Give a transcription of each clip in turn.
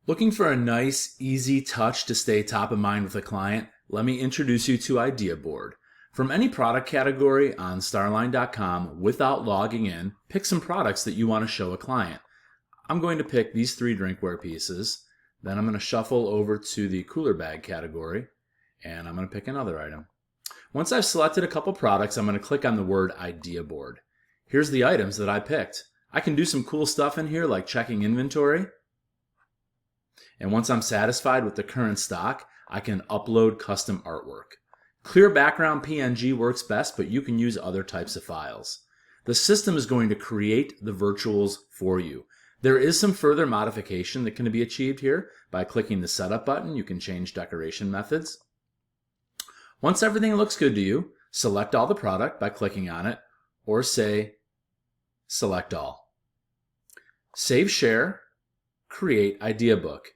Looking for a nice, easy touch to stay top of mind with a client? Let me introduce you to Idea Board. From any product category on Starline.com, without logging in, pick some products that you want to show a client. I'm going to pick these 3 drinkware pieces. Then I'm going to shuffle over to the cooler bag category, and I'm going to pick another item. Once I've selected a couple products, I'm going to click on the word Idea Board. Here's the items that I picked. I can do some cool stuff in here like checking inventory. And once I'm satisfied with the current stock, I can upload custom artwork. Clear background PNG works best, but you can use other types of files. The system is going to create the virtuals for you. There is some further modification that can be achieved here. By clicking the Setup button, you can change decoration methods. Once everything looks good to you, select all the product by clicking on it, or say, Select All. Save Share, create Idea Book.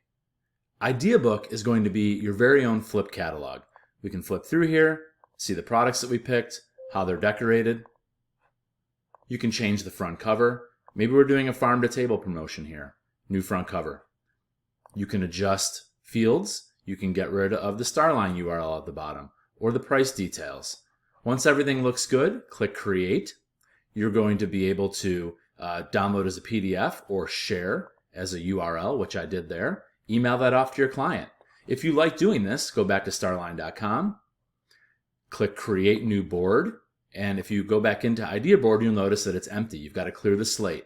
Idea Book is going to be your very own flip catalog. We can flip through here, see the products that we picked, how they're decorated. You can change the front cover. Maybe we're doing a farm to table promotion here. New front cover. You can adjust fields. You can get rid of the Starline URL at the bottom or the price details. Once everything looks good, click Create. You're going to be able to download as a PDF or share as a URL, which I did there. Email that off to your client. If you like doing this, go back to starline.com, click Create New Board, and if you go back into Idea Board, you'll notice that it's empty. You've got to clear the slate.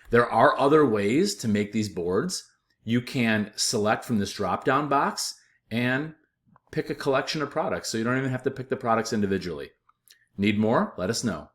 There are other ways to make these boards. You can select from this drop-down box and pick a collection of products, so you don't even have to pick the products individually. Need more? Let us know.